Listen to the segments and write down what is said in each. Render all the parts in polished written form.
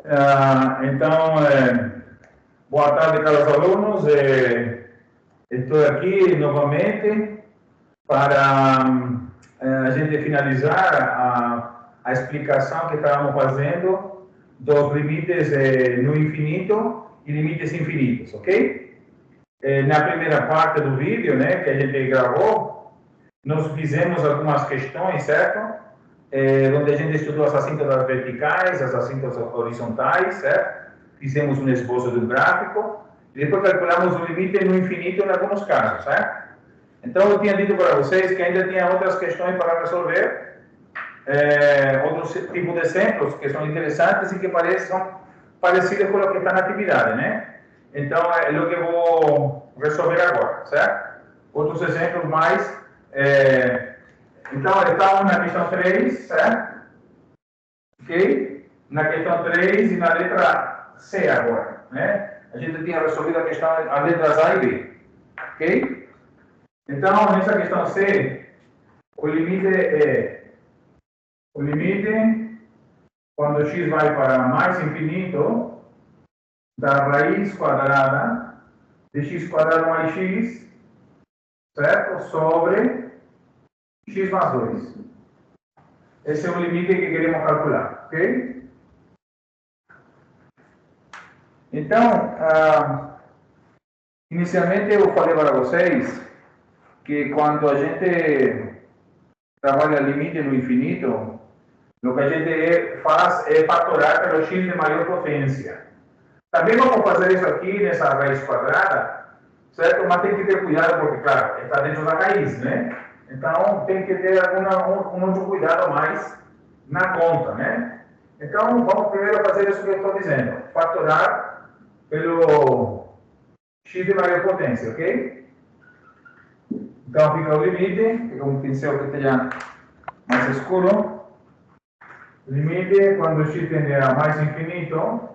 Então, boa tarde, caros alunos. Estou aqui novamente para a gente finalizar a explicação que estávamos fazendo dos limites no infinito e limites infinitos, ok? Na primeira parte do vídeo, né, que a gente gravou, nós fizemos algumas questões, certo? Onde a gente estudou as assíntotas verticais, as assíntotas horizontais, certo? Fizemos um esboço do gráfico, e depois calculamos o limite no infinito em alguns casos, certo? Então, eu tinha dito para vocês que ainda tinha outras questões para resolver, outros tipos de exemplos que são interessantes e que são parecidos com o que está na atividade, né? Então, é o que eu vou resolver agora, certo? Outros exemplos mais... Então, estamos na questão 3, certo? Ok? Na questão 3 e na letra C agora, né? A gente tinha resolvido a questão, as letras A e B, ok? Então, nessa questão C, o limite quando x vai para mais infinito, da raiz quadrada de x quadrado mais x, certo? Sobre x mais 2. Esse é o limite que queremos calcular, ok? Então, inicialmente eu falei para vocês que quando a gente trabalha limite no infinito, o que a gente faz é fatorar pelo x de maior potência. Também vamos fazer isso aqui nessa raiz quadrada, certo? Mas tem que ter cuidado porque, claro, está dentro da raiz, né? Então, tem que ter um outro cuidado mais na conta, né? Então, vamos primeiro fazer isso que eu estou dizendo. Fatorar pelo x de maior potência, ok? Então, fica o limite, fica um pincel que esteja mais escuro. Limite, quando o x tende a mais infinito,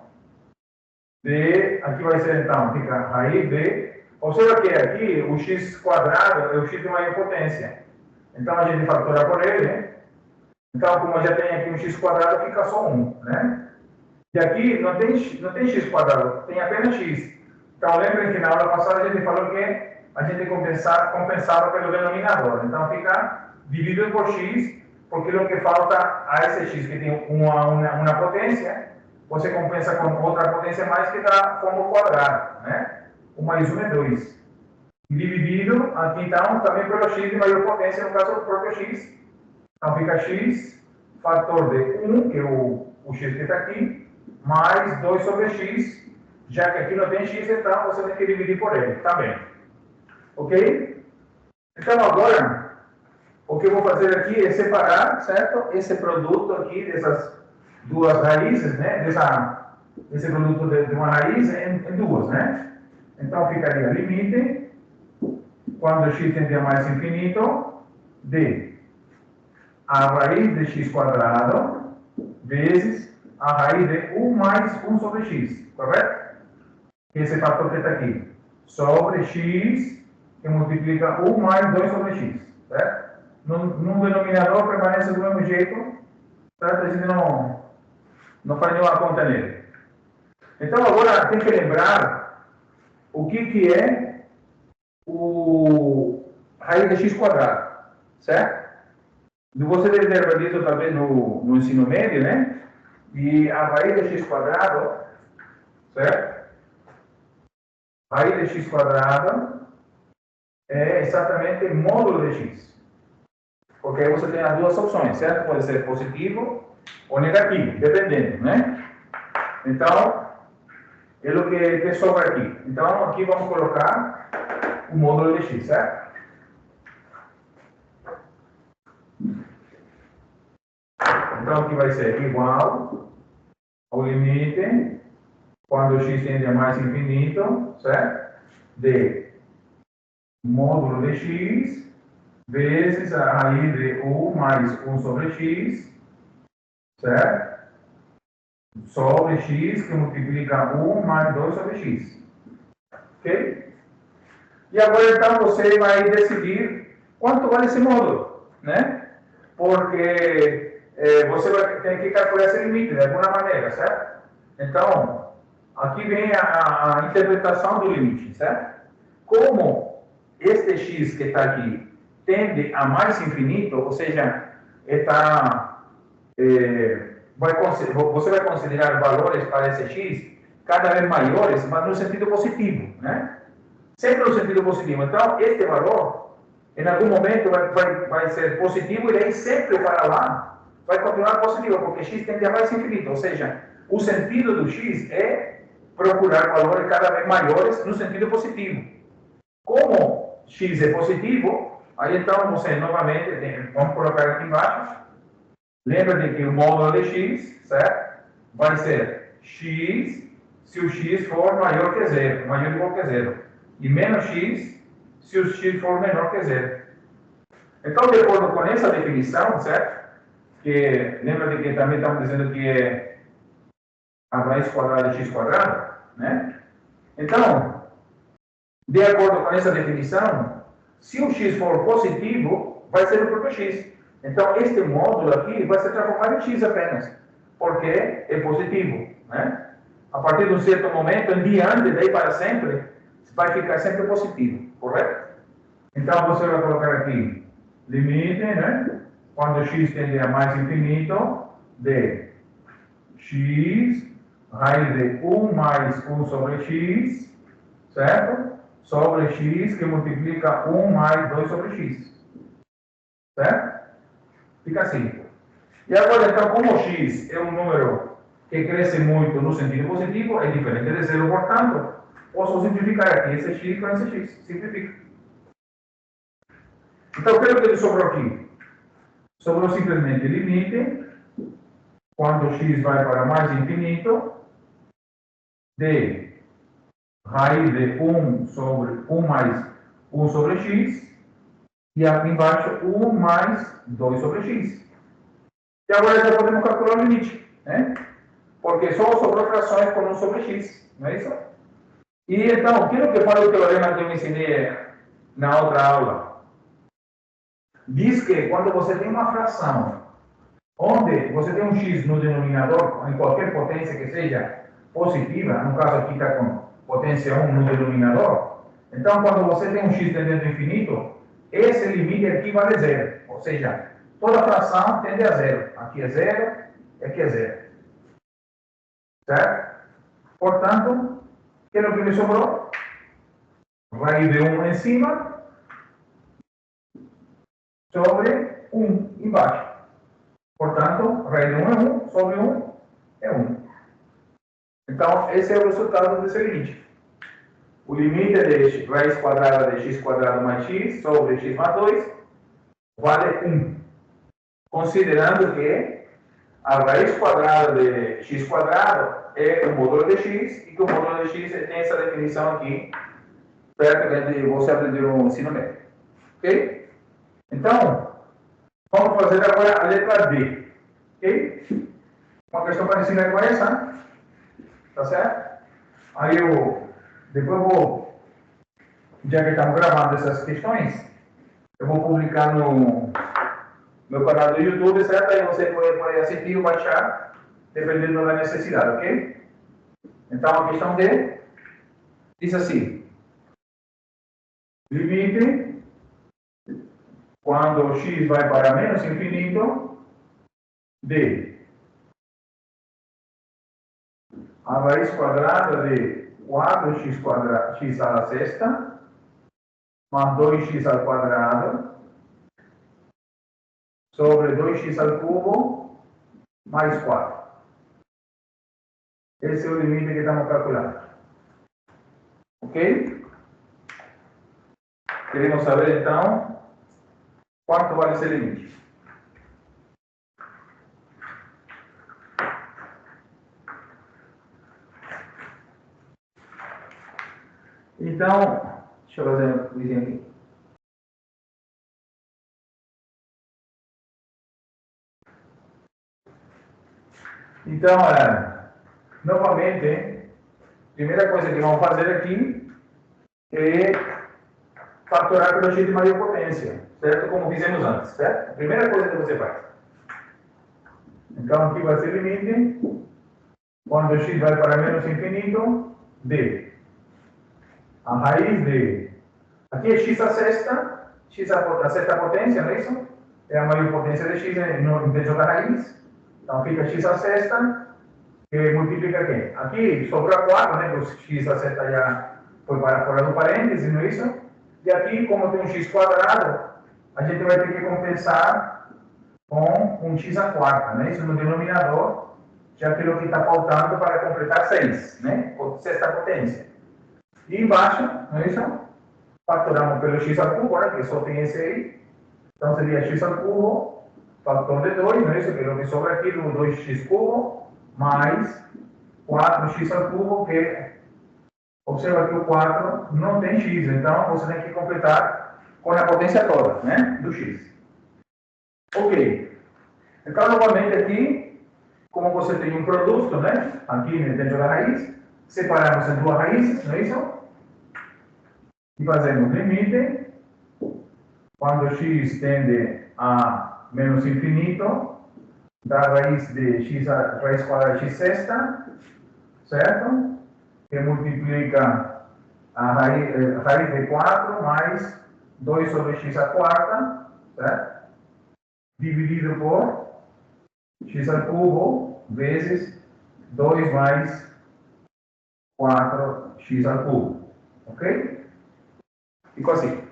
de, aqui vai ser então, fica raiz de, observa que aqui o x quadrado é o x de maior potência. Então, a gente fatora por ele, né? Então, como já tem aqui um x quadrado, fica só 1, né? E aqui não tem x quadrado, tem apenas x. Então, lembrem que na aula passada a gente falou que a gente compensava pelo denominador. Então, fica dividido por x, porque o que falta a esse x que tem uma potência, você compensa com outra potência mais que dá como quadrado, né? 1 mais 1 é 2. Dividido aqui, então, também pelo x de maior potência, no caso do próprio x. Então, fica x, fator de 1, que é o x que está aqui, mais 2 sobre x, já que aqui não tem x, então você tem que dividir por ele, tá bem? Ok? Então, agora, o que eu vou fazer aqui é separar, certo? Esse produto aqui, dessas duas raízes, né? Esse produto de uma raiz em duas, né? Então, ficaria limite, quando x tende a mais infinito, de a raiz de x quadrado vezes a raiz de 1 mais 1 sobre x, correto? Esse fator que está aqui. Sobre x, que multiplica 1 mais 2 sobre x, certo? No denominador permanece do mesmo jeito, certo? A gente não faz nenhuma conta nele. Então, agora tem que lembrar o que é o raiz de x quadrado, certo? Você deve ter visto talvez no ensino médio, né? E a raiz de x quadrado, certo? Raiz de x quadrado é exatamente módulo de x. Porque aí você tem as duas opções, certo? Pode ser positivo ou negativo, dependendo, né? Então, é o que sobra aqui. Então, aqui vamos colocar o módulo de x, certo? Então, aqui vai ser igual ao limite, quando o x tende a mais infinito, certo? De módulo de x vezes a raiz de 1 mais 1 sobre x, certo? Sobre x, que multiplica 1 mais 2 sobre x. Ok? E agora, então, você vai decidir quanto vale esse módulo, né? Porque você vai ter que calcular esse limite de alguma maneira, certo? Então, aqui vem a interpretação do limite, certo? Como este x que está aqui tende a mais infinito, ou seja, você vai considerar valores para esse x cada vez maiores, mas no sentido positivo, né? Sempre no sentido positivo. Então, este valor, em algum momento, vai ser positivo e daí sempre para lá vai continuar positivo, porque x tende a mais infinito. Ou seja, o sentido do x é procurar valores cada vez maiores no sentido positivo. Como x é positivo, aí então você novamente, vamos colocar aqui embaixo, lembra de que o módulo de x, certo? Vai ser x se o x for maior que zero, maior ou igual que zero. E menos x se o x for menor que zero. Então, de acordo com essa definição, certo? Que lembra de que também estamos dizendo que é a raiz quadrada de x quadrado, né? Então, de acordo com essa definição, se o x for positivo, vai ser o próprio x. Então, este módulo aqui vai ser transformado em x apenas, porque é positivo, né? A partir de um certo momento, em diante, daí para sempre, vai ficar sempre positivo, correto? Então, você vai colocar aqui, limite, né? Quando x tende a mais infinito, de x, raiz de 1 mais 1 sobre x, certo? Sobre x, que multiplica 1 mais 2 sobre x. Certo? Fica assim. E agora, então, como x é um número que cresce muito no sentido positivo, é diferente de zero, portanto, posso simplificar aqui esse x com esse x. Simplifica. Então, o que é que sobrou aqui? Sobrou simplesmente limite, quando x vai para mais infinito, de raiz de 1 sobre 1 mais 1 sobre x, e aqui embaixo 1 mais 2 sobre x. E agora já podemos calcular o limite, né? Porque só sobrou frações com 1 sobre x, não é isso? E então, aquilo que fala o teorema que eu ensinei na outra aula, diz que quando você tem uma fração onde você tem um x no denominador, em qualquer potência que seja positiva, no caso aqui está com potência 1 no denominador, então quando você tem um x tendendo ao infinito, esse limite aqui vale zero, ou seja, toda fração tende a zero. Aqui é zero, aqui é zero. Certo? Portanto, o que é o que me sobrou? Raiz de 1 em cima sobre 1 embaixo. Portanto, raiz de 1 é 1, sobre 1 é 1. Então, esse é o resultado desse limite. O limite de raiz quadrada de x quadrado mais x sobre x mais 2 vale 1. Considerando que a raiz quadrada de x quadrado é o módulo de x e que o módulo de x tem essa definição aqui, perto de você aprender no ensino médio. Ok? Então, vamos fazer agora a letra D. Ok? Uma questão parecida com essa. Tá certo? Aí depois eu vou, já que estamos gravando essas questões, eu vou publicar no meu canal do YouTube, certo? Aí você pode assistir ou baixar, dependendo da necessidade, ok? Então, a questão D diz assim: limite, quando x vai para menos infinito, de a raiz quadrada de 4x quadrado, x à sexta, mais 2x ao quadrado, sobre 2x ao cubo, mais 4. Esse é o limite que estamos calculando. Ok? Queremos saber, então, quanto vale esse limite. Então, deixa eu fazer um exemplo aqui. Então, novamente, a primeira coisa que vamos fazer aqui é fatorar pelo x de maior potência, certo? Como fizemos antes, certo? A primeira coisa que você faz. Então, aqui vai ser limite Quando x vai para menos infinito, d. A raiz de... Aqui é x a sexta, a sexta potência, não é isso? É a maior potência de x dentro da raiz. Então fica x a sexta, que multiplica aqui. Aqui sobra 4, né? O x a sexta já foi para fora do parênteses, não é isso? E aqui, como tem um x quadrado, a gente vai ter que compensar com um x a quarta, né? Isso no denominador, já aquilo que está faltando para completar 6, né? Sexta potência. E embaixo, não é isso? Factoramos pelo x ao cubo, né? Que só tem esse aí. Então seria x ao cubo, fator de 2, não é isso? Que é o que sobra aqui do 2x cubo, mais 4x ao cubo, que observa que o 4 não tem x, então você tem que completar com a potência toda, né? Do x. Ok. Então, novamente aqui, como você tem um produto, né? Aqui dentro da raiz, separamos em duas raízes, não é isso? E fazemos limite, quando x tende a menos infinito, da raiz de x, raiz quadrada de x sexta, certo? Que multiplica a raiz de 4 mais 2 sobre x a quarta, certo? Dividido por x ao cubo vezes 2 mais 4x ao cubo. Ok? Ficou assim.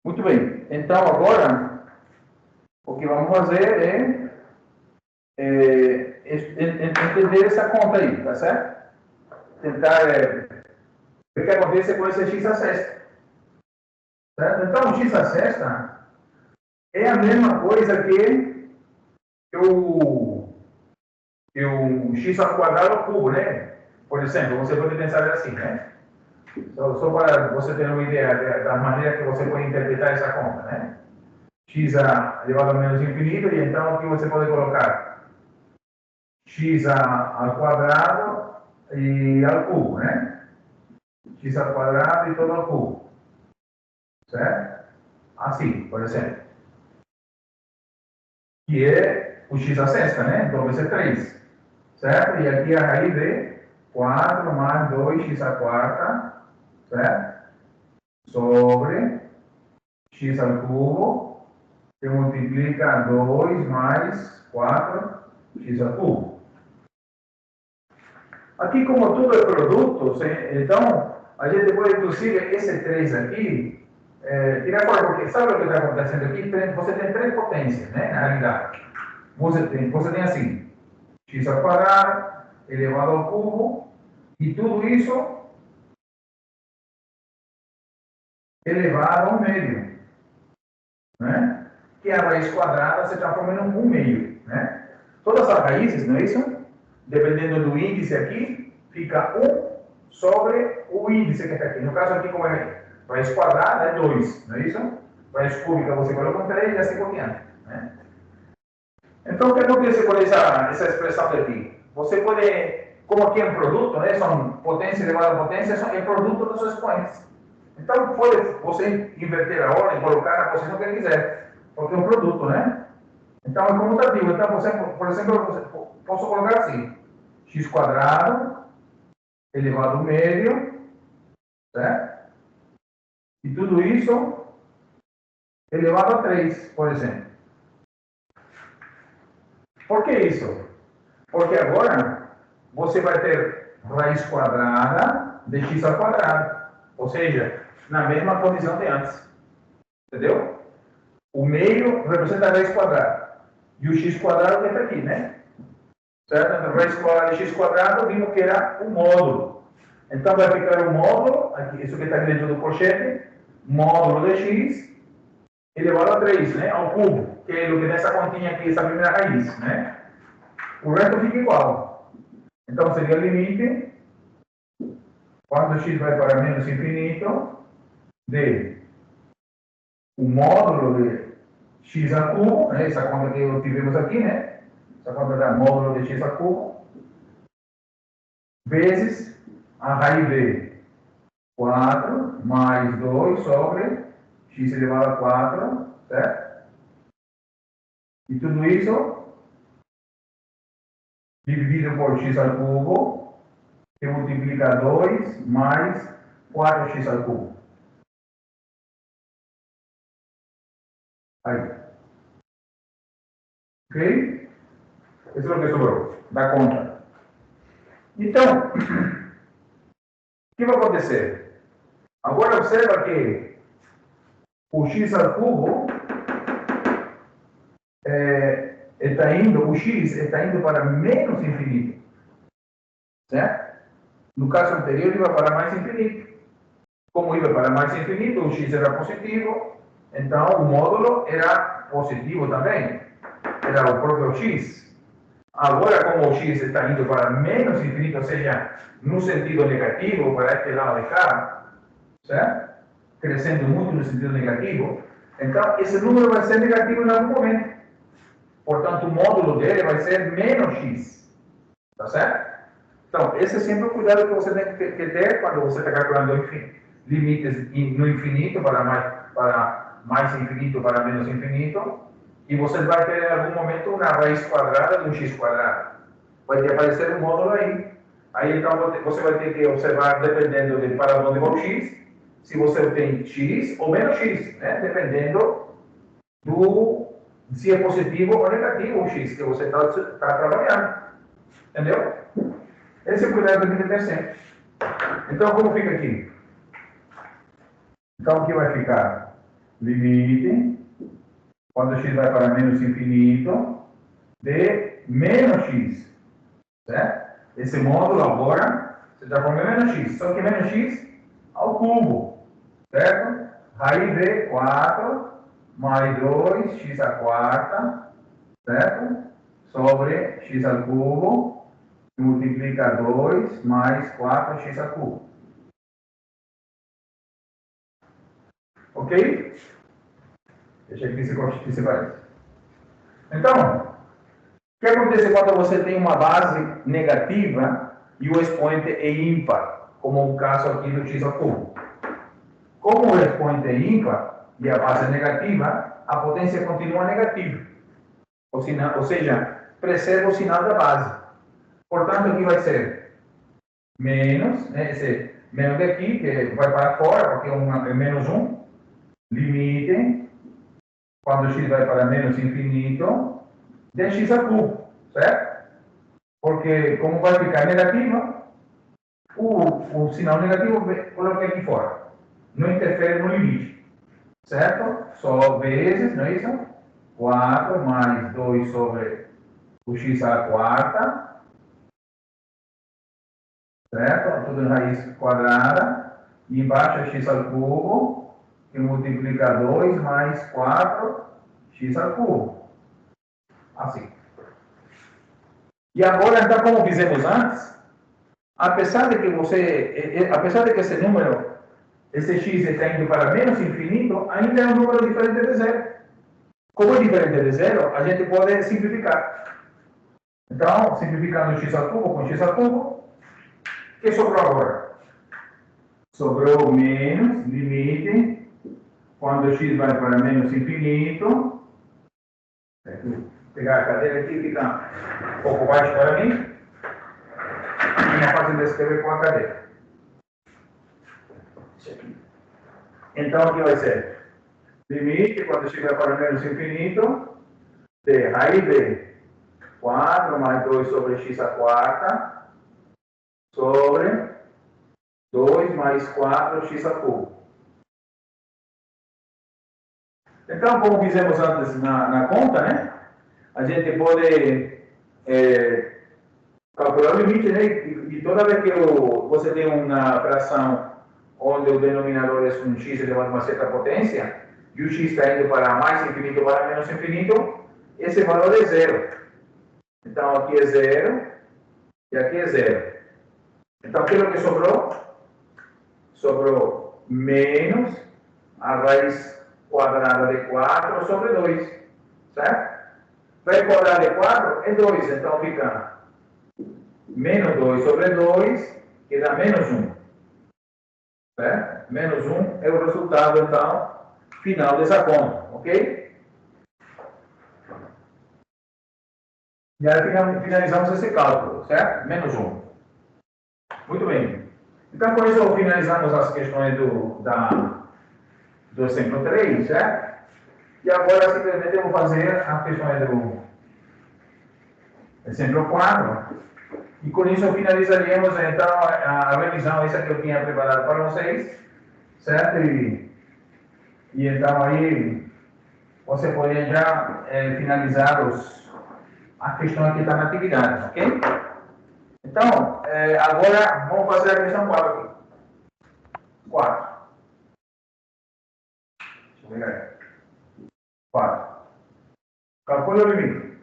Muito bem. Então, agora, o que vamos fazer entender essa conta aí, tá certo? Tentar ver o que acontece com esse x a sexta. Certo? Então, o x a sexta é a mesma coisa que o x ao quadrado ao cubo, né? Por exemplo, você pode pensar assim, né? Só para você ter uma ideia da maneira que você pode interpretar essa conta, né? X elevado a menos infinito, e então aqui você pode colocar x ao quadrado e ao cubo, né? X ao quadrado e todo ao cubo. Certo? Assim, por exemplo. Que é o x a sexta, né? 2 vezes 3. Certo? E aqui a raiz de 4 mais 2x a quarta, certo? Sobre x ao cubo, que multiplica 2 mais 4x ao cubo. Aqui, como tudo é produto, então, a gente pode, inclusive, esse 3 aqui, tirar fora, porque sabe o que está acontecendo aqui? Você tem 3 potências, né, na realidade. Você tem assim, x ao quadrado, elevado ao cubo, e tudo isso elevado ao meio, né? Que a raiz quadrada se transforma em 1/2, né? Todas as raízes, não é isso? Dependendo do índice aqui, fica 1 sobre o índice que está aqui. No caso aqui, como é raiz quadrada, é 2, não é isso? Raiz cúbica você coloca 3 e assim por diante, né? Então, o que acontece com essa expressão daqui? Você pode, como aqui é um produto, né? São potência elevada a potência, é produto dos seus expoentes. Então, pode você inverter a ordem, colocar na posição que quiser, porque é um produto, né? Então, é comutativo. Então, por exemplo, posso colocar assim, x quadrado elevado ao meio, certo? E tudo isso elevado a 3, por exemplo. Por que isso? Porque agora você vai ter raiz quadrada de x ao quadrado, ou seja, na mesma condição de antes. Entendeu? O meio representa a raiz quadrada. E o x quadrado que está aqui, né? Certo? Então, raiz quadrada de x quadrado, vimos que era um módulo. Então, vai ficar o módulo, aqui, isso que está aqui dentro do pochete, módulo de x elevado a 3, né? Ao cubo, que é o que nessa continha aqui, essa primeira raiz, né? O resto fica igual. Então, seria o limite, quando x vai para menos infinito, de o módulo de x a cubo, né? Essa conta que tivemos aqui, né? Essa conta da módulo de x a cubo, vezes a raiz de 4 mais 2 sobre x elevado a 4, certo? E tudo isso dividido por x ao cubo, que multiplica 2 mais 4x ao cubo. Aí. Ok? Isso é o que sobrou. Dá conta. Então, o que vai acontecer? Agora observa que o x ao cubo o x está indo para menos infinito. Certo? No caso anterior, iba para mais infinito. Como iba para mais infinito, o x era positivo, então o módulo era positivo também. Era o próprio x. Agora, como o x está indo para menos infinito, ou seja, no sentido negativo, para este lado de cá, certo? Crescendo muito no sentido negativo, então esse número vai ser negativo em algum momento. Portanto, o módulo dele vai ser menos x. Tá certo? Então, esse é sempre o cuidado que você tem que ter quando você está calculando limites no infinito para mais infinito para menos infinito. E você vai ter em algum momento uma raiz quadrada de um x quadrado. Vai aparecer um módulo aí. Aí então você vai ter que observar, dependendo de para onde vai o x, se você tem x ou menos x, né? Dependendo se é positivo ou negativo o x que você está trabalhando. Entendeu? Esse é o cuidado que tem que ter sempre. Então, como fica aqui? Então, aqui vai ficar limite, quando x vai para menos infinito, de menos x. Certo? Esse módulo agora, você está com menos x, só que menos x ao cubo. Certo? Raiz de 4 mais 2x à quarta, certo? Sobre x ao cubo, multiplica 2 mais 4x ao cubo. Ok? Deixa aqui se parece. Então, o que acontece quando você tem uma base negativa e o expoente é ímpar, como o caso aqui do x ao cubo? Como o expoente é ímpar e a base é negativa, a potência continua negativa. Ou seja, preserva o sinal da base. Portanto, aqui vai ser menos, né, esse menos daqui, que vai para fora, porque é menos 1, limite, quando x vai para menos infinito, de x ao cubo, certo? Porque, como vai ficar negativa, o sinal negativo coloquei aqui fora. Não interfere no limite, certo? Só vezes, não é isso? 4 mais 2 sobre o x à quarta, certo? Tudo em raiz quadrada. E embaixo é x ao cubo, que multiplica 2 mais 4x ao cubo. Assim. E agora, então, como fizemos antes, apesar de que esse número, esse x está indo para menos infinito, ainda é um número diferente de zero. Como é diferente de zero, a gente pode simplificar. Então, simplificando x ao cubo com x ao cubo, o que sobrou agora? Sobrou menos, limite, quando x vai para menos infinito. Vou pegar a cadeira aqui, fica um pouco baixo para mim. É mais fácil de escrever com a cadeira. Então, aqui vai ser limite, quando x vai para menos infinito, de raiz de 4 mais 2 sobre x à quarta, sobre 2 mais 4x ao cubo. Então, como fizemos antes na conta, né? A gente pode calcular o limite, né? E toda vez que você tem uma fração onde o denominador é um x elevado a uma certa potência, e o x está indo para mais infinito para menos infinito, esse valor é zero. Então, aqui é zero, e aqui é zero. Então, o que sobrou? Sobrou menos a raiz quadrada de 4 sobre 2, certo? Raiz quadrada de 4 é 2, então fica menos 2 sobre 2, que dá menos 1. Certo? Menos 1 é o resultado, então, final dessa conta, ok? E aí finalizamos esse cálculo, certo? Menos 1. Muito bem. Então, com isso, finalizamos as questões do exemplo 3, certo? E agora, simplesmente, eu vou fazer as questões do exemplo 4. E com isso, finalizaríamos, então, a revisão essa que eu tinha preparado para vocês, certo? E então, aí, você pode já finalizar a questão que está na atividade, ok? Então, agora, vamos fazer a questão 4 aqui. 4. Deixa eu pegar aí. 4. Calcule o limite.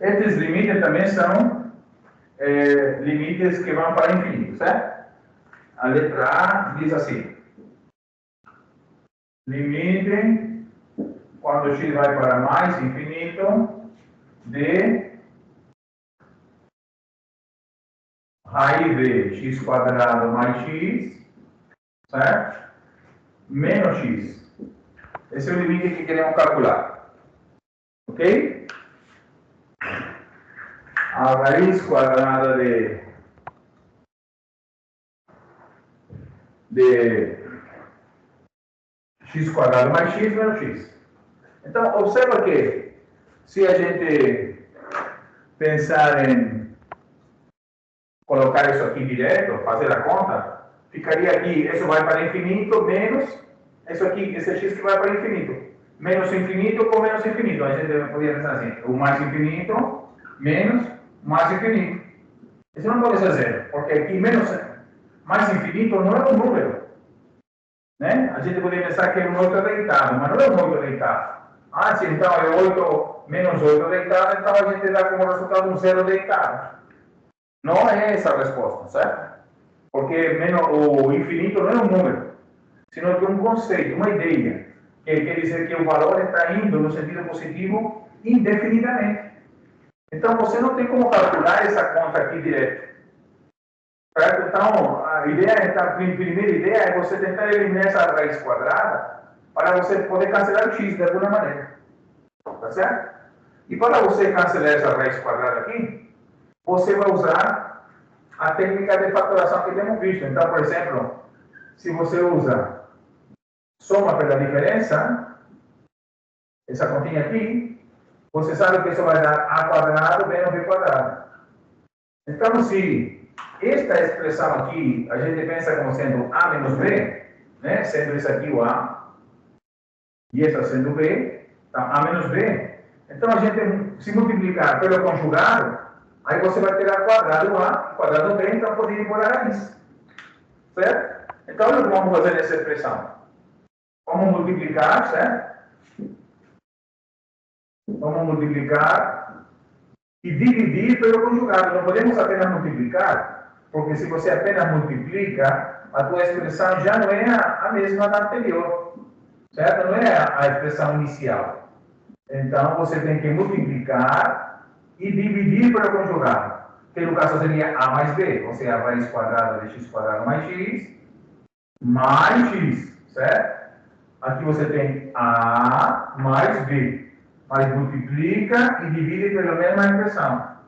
Estes limites também são limites que vão para infinito, certo? A letra A diz assim: limite, quando x vai para mais infinito, de raiz de x quadrado mais x, certo? Menos x. Esse é o limite que queremos calcular. Ok? A raiz quadrada de x quadrado mais x menos x. Então, observa que se a gente pensar em colocar isso aqui direto, fazer a conta, ficaria aqui, isso vai para infinito, menos isso aqui, esse x que vai para infinito. Menos infinito com menos infinito. A gente poderia pensar assim, o mais infinito, menos mais infinito. Isso não pode ser zero, porque aqui menos mais infinito não é um número. Né? A gente poderia pensar que é um 8 deitado, mas não é um 8 deitado. Ah, sim, então é 8 menos 8 deitado, então a gente dá como resultado um 0 deitado. Não é essa a resposta, certo? Porque o infinito não é um número, sino que é um conceito, uma ideia, que quer dizer que o valor está indo no sentido positivo indefinidamente. Então você não tem como calcular essa conta aqui direto. Certo? Então, a primeira ideia é você tentar eliminar essa raiz quadrada para você poder cancelar o x de alguma maneira. Tá certo? E para você cancelar essa raiz quadrada aqui, você vai usar a técnica de fatoração que temos visto. Então, por exemplo, se você usa soma pela diferença, essa continha aqui, você sabe que isso vai dar a quadrado menos b quadrado. Então, se esta expressão aqui, a gente pensa como sendo a menos b, né? Sendo isso aqui o a, e essa sendo b, então a menos b. Então, a gente, se multiplicar pelo conjugado, aí você vai ter a quadrado a, quadrado b, então pode ir embora a raiz. Certo? Então, o que vamos fazer nessa expressão? Vamos multiplicar, certo? Vamos multiplicar e dividir pelo conjugado. Não podemos apenas multiplicar, porque se você apenas multiplica, a tua expressão já não é a mesma da anterior, certo? Não é a expressão inicial. Então, você tem que multiplicar e dividir pelo conjugado, que no caso seria a mais b, ou seja, a raiz quadrada de x quadrado mais x, certo? Aqui você tem a mais b. Mas multiplica e divide pela mesma expressão.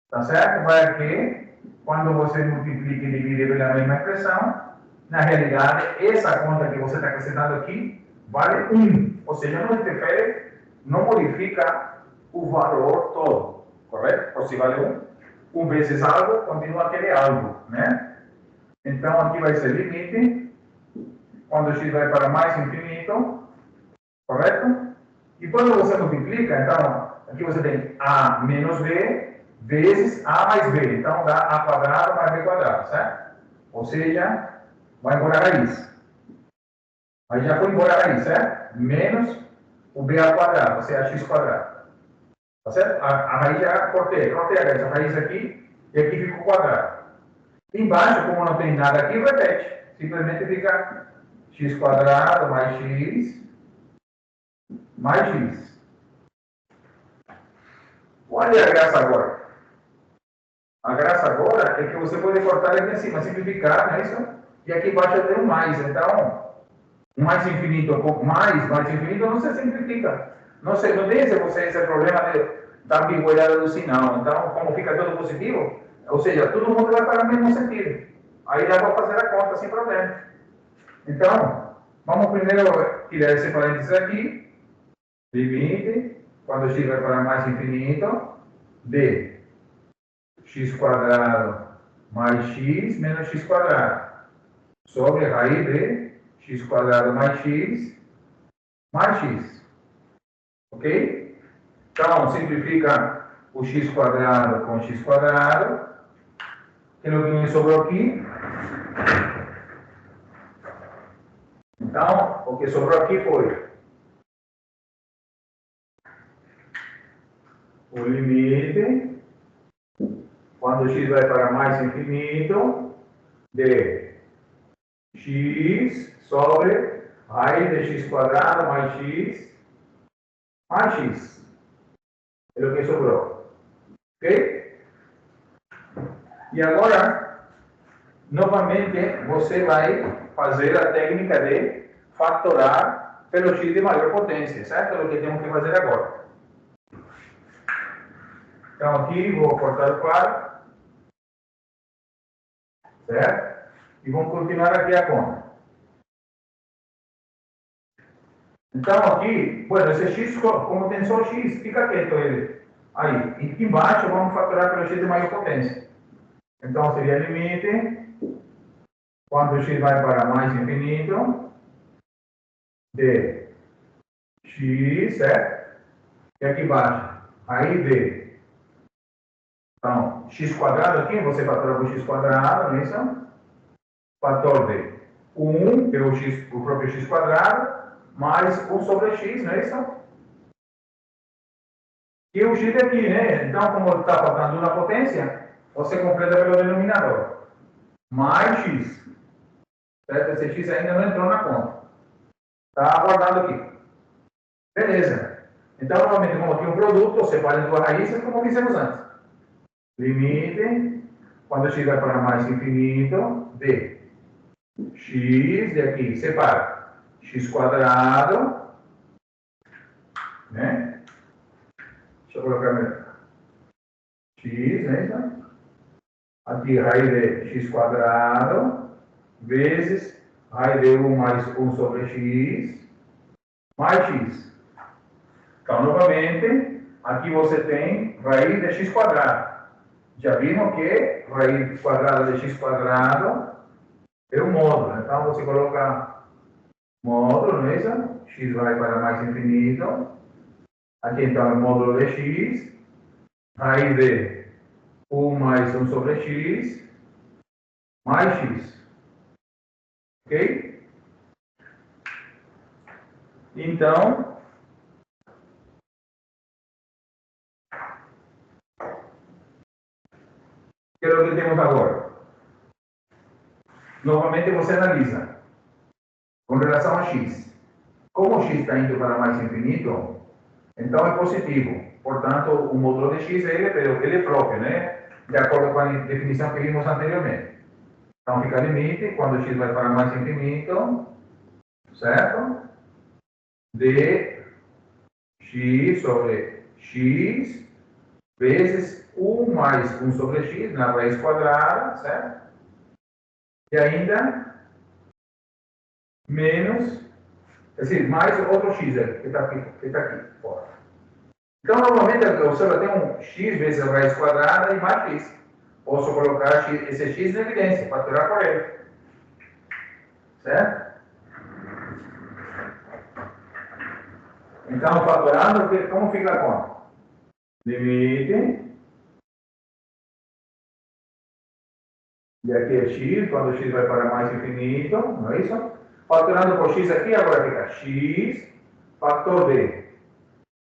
Tá certo? Vai que, quando você multiplica e divide pela mesma expressão, na realidade, essa conta que você está acrescentando aqui vale 1. Ou seja, não interfere, não modifica o valor todo. Correto? Ou se vale 1 vezes algo, continua aquele algo. Né? Então, aqui vai ser limite, quando x vai para mais infinito. Correto? E quando você multiplica, então, aqui você tem a menos b vezes a mais b. Então, dá a quadrado mais b quadrado, certo? Ou seja, vai embora a raiz. Aí já foi embora a raiz, certo? Menos o b ao quadrado, ou seja, a x quadrado. Tá certo? A raiz já cortei a raiz aqui e aqui fica o quadrado. Embaixo, como não tem nada aqui, repete. Simplesmente fica x quadrado mais x mais x. Olha a graça agora. A graça agora é que você pode cortar aqui em cima, simplificar, não é isso? E aqui embaixo eu tenho mais. Então, mais infinito, mais infinito não se simplifica. Não tem esse problema da ambiguidade do sinal. Então, como fica todo positivo, ou seja, todo mundo vai para o mesmo sentido. Aí dá para fazer a conta sem problema. Então, vamos primeiro tirar esse parênteses aqui. Limite, quando x vai para mais infinito, de x quadrado mais x menos x quadrado sobre raiz de x quadrado mais x. Ok? Então, simplifica o x quadrado com x quadrado. O que me sobrou aqui? Então, o que sobrou aqui foi o limite, quando x vai para mais infinito, de x sobre raiz de x quadrado mais x. É o que sobrou. Ok? E agora, novamente, você vai fazer a técnica de factorar pelo x de maior potência, certo? É o que temos que fazer agora. Então, aqui vou cortar o quadro, certo? E vamos continuar aqui a conta. Então, aqui, bueno, esse x, como tem só x, fica quieto ele. Aí, e aqui embaixo vamos factorar pelo x de maior potência. Então, seria limite, quando x vai para mais infinito, de x, certo? E aqui embaixo, aí d. Então, x quadrado aqui, você fatora por x quadrado, não é isso? Fator de 1, que é o próprio x quadrado, mais 1 sobre x, não é isso? E o x aqui, né? Então, como está faltando uma potência, você completa pelo denominador. Mais x. Certo? Esse x ainda não entrou na conta. Está aguardado aqui. Beleza. Então, novamente, como aqui um produto, você separa em duas raízes, como fizemos antes. Limite, quando x vai para mais infinito, de x, de aqui, separa x quadrado, né? Deixa eu colocar melhor. X, né? Aqui, raiz de x quadrado, vezes raiz de 1 mais 1 sobre x, mais x. Então, novamente, aqui você tem raiz de x quadrado. Já vimos que raiz quadrada de x quadrado é um módulo. Então, você coloca módulo, não é isso? X vai para mais infinito. Aqui, então, é o módulo de x. Raiz de 1 mais 1 sobre x, mais x. Ok? Então, o que é o que temos agora? Novamente, você analisa com relação a x. Como x está indo para mais infinito, então é positivo. Portanto, o módulo de x ele é próprio, né? De acordo com a definição que vimos anteriormente. Então, fica limite, quando x vai para mais infinito, certo? De x sobre x vezes 1 mais 1 sobre x na raiz quadrada, certo? E ainda menos, mais outro x que está aqui fora. Então, normalmente, você vai ter um x vezes a raiz quadrada e mais x. Posso colocar esse x em evidência, faturar por ele. Certo? Então, fatorando, como fica a conta? Limite. E aqui é x, quando x vai para mais infinito, não é isso? Fatorando por x aqui, agora fica x, fator d.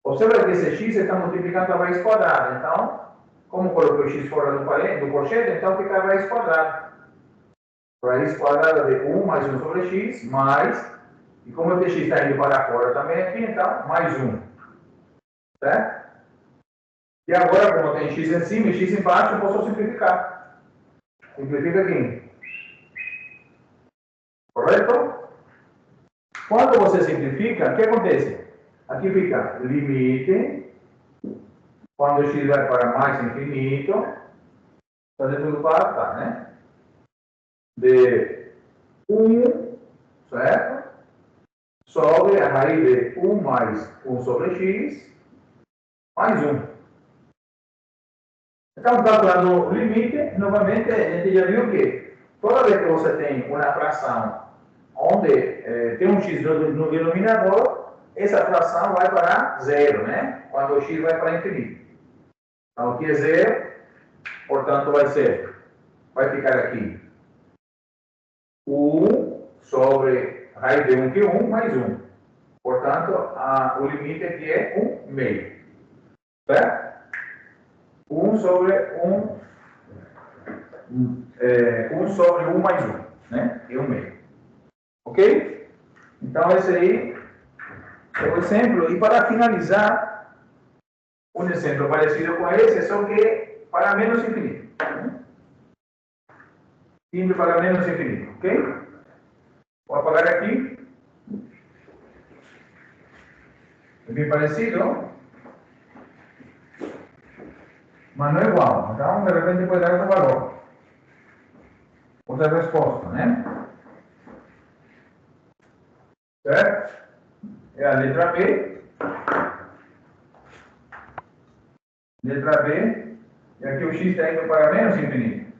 Observa que esse x está multiplicando a raiz quadrada. Então, como coloquei o x fora do corchete, então fica a raiz quadrada. Raiz quadrada de 1 mais 1 sobre x, mais, e como esse x está indo para fora também aqui, então, mais 1. Certo? E agora, como tem x em cima e x embaixo, eu posso simplificar. Simplifica aqui. Correto? Quando você simplifica, o que acontece? Aqui fica limite, quando x vai para mais infinito, fazer tudo para tá, né? De 1, certo? Sobre a raiz de 1 mais 1 sobre x, mais 1. Então, calculando o limite, novamente, a gente já viu que toda vez que você tem uma fração onde tem um x no denominador, essa fração vai para zero, né? Quando o x vai para infinito. Então, aqui é zero, portanto, vai ficar aqui 1 sobre raiz de 1 que 1 mais 1. Portanto, o limite aqui é 1 meio. Certo? 1 sobre 1 sobre 1 mais 1, né? E 1 meio. Ok? Então, esse aí é o exemplo. E para finalizar, um exemplo parecido com esse, só que para menos infinito. Indo para menos infinito, ok? Vou apagar aqui. É bem parecido, mas não é igual. Então, de repente, pode dar outro valor. Outra resposta, né? Certo? É a letra B. Letra B. E aqui o x está indo para menos infinito.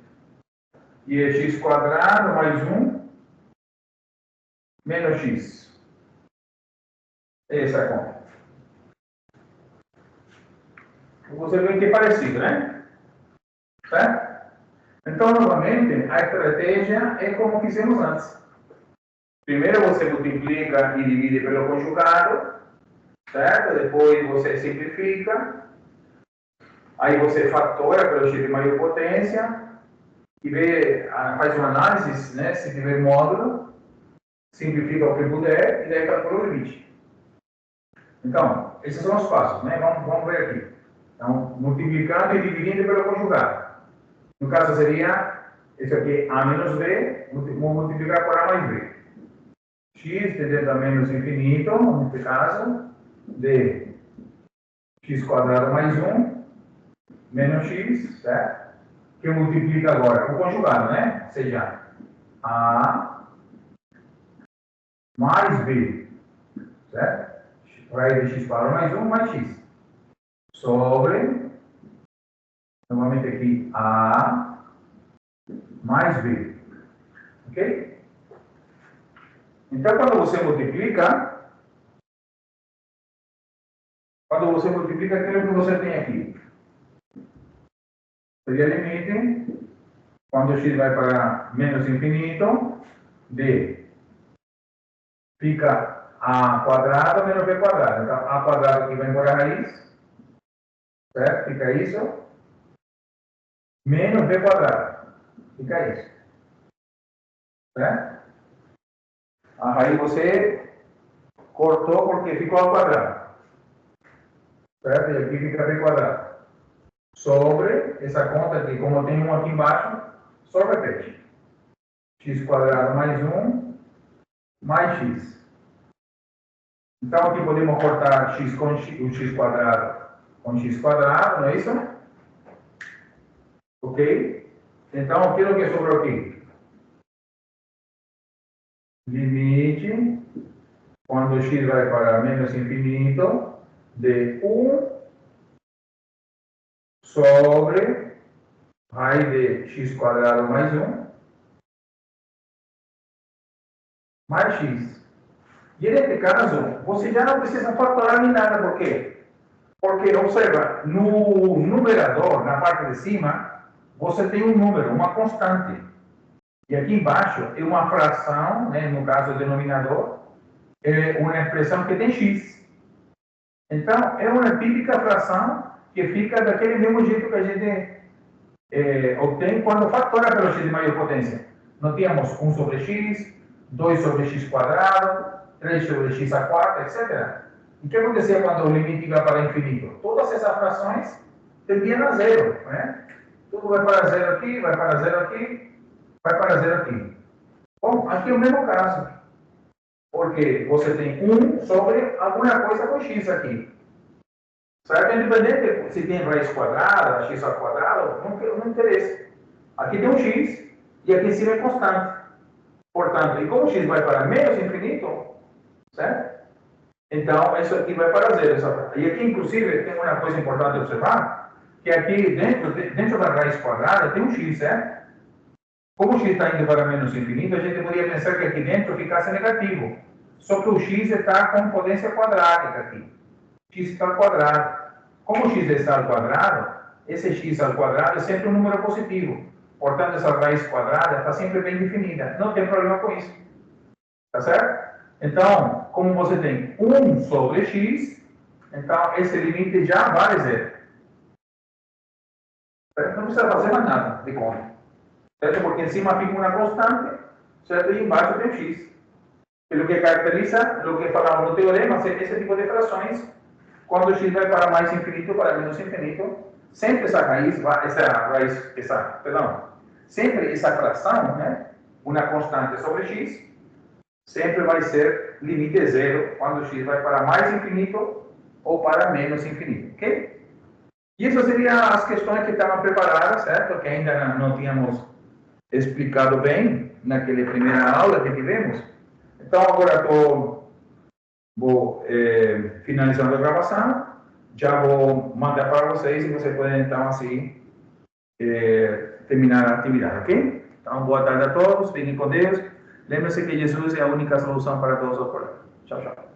E é x quadrado mais 1 menos x. Essa é a conta. Você vê que é parecido, né? Certo? Então, novamente, a estratégia é como fizemos antes. Primeiro você multiplica e divide pelo conjugado, certo? Depois você simplifica. Aí você fatora pelo x de maior potência e faz uma análise, né? Se tiver módulo, simplifica o que puder e daí calcula o limite. Então, esses são os passos, né? Vamos ver aqui. Então, multiplicando e dividindo pelo conjugado. No caso seria, esse aqui, a menos b, vou multiplicar por a mais b. X tendendo a menos infinito, nesse caso, de x quadrado mais 1, menos x, certo? Que multiplica agora o conjugado, né? Ou seja, a mais b, certo? Raiz de x quadrado mais 1 mais x. Sobre, novamente aqui, a mais b. Ok? Então, quando você multiplica, aquilo que você tem aqui, seria limite, quando x vai para menos infinito, d fica a quadrado menos b quadrado. Então, a quadrado aqui vai embora a raiz, certo? Fica isso, menos b quadrado, fica isso, certo? A raiz você cortou porque ficou ao quadrado, certo? E aqui fica b quadrado. Sobre essa conta aqui, como tem um aqui embaixo, só repete. X quadrado mais 1 mais x. Então aqui podemos cortar x com x, o x quadrado com x quadrado, não é isso? Ok? Então aquilo que sobrou aqui. Limite, quando x vai para menos infinito, de 1 sobre raiz de x quadrado mais 1 mais x. E nesse caso, você já não precisa fatorar nem nada, por quê? Porque, observa, no numerador, na parte de cima, você tem um número, uma constante. E aqui embaixo é uma fração, né, no caso, o denominador, é uma expressão que tem x. Então, é uma típica fração que fica daquele mesmo jeito que a gente obtém quando fatora pelo x de maior potência. Nós tínhamos 1 sobre x, 2 sobre x quadrado, 3 sobre x a 4, etc. E o que acontecia quando o limite ia para infinito? Todas essas frações tendiam a zero, né? Tudo vai para zero aqui, vai para zero aqui, vai para zero aqui. Bom, aqui é o mesmo caso. Porque você tem 1 sobre alguma coisa com x aqui. Certo? Independente se tem raiz quadrada, x ao quadrado, não interessa. Aqui tem um x e aqui em cima é constante. Portanto, e como x vai para menos infinito, certo? Então, isso aqui vai para zero. E aqui, inclusive, tem uma coisa importante de observar, que aqui dentro da raiz quadrada tem um x, certo? Como o x está indo para menos infinito, a gente poderia pensar que aqui dentro ficasse negativo. Só que o x está com potência quadrática aqui. X está ao quadrado. Como o x está ao quadrado, esse x ao quadrado é sempre um número positivo. Portanto, essa raiz quadrada está sempre bem definida. Não tem problema com isso. Tá certo? Então, como você tem 1 sobre x, então esse limite já vale zero. Certo? Não precisa fazer mais nada de conta. Certo? Porque em cima fica uma constante, certo? E embaixo tem o x. Pelo que caracteriza, o que falamos no teorema, esse tipo de frações, quando o x vai para mais infinito, para menos infinito, sempre sempre essa fração, né? Uma constante sobre x, sempre vai ser limite zero quando x vai para mais infinito ou para menos infinito, ok? E essas seriam as questões que estavam preparadas, certo? Que ainda não tínhamos explicado bem naquela primeira aula que tivemos. Então, agora vou finalizando a gravação, já vou mandar para vocês e vocês podem, então, assim, terminar a atividade, ok? Então, boa tarde a todos, fiquem com Deus. Lembre-se que Jesus é a única solução para todos os problemas. Tchau, tchau.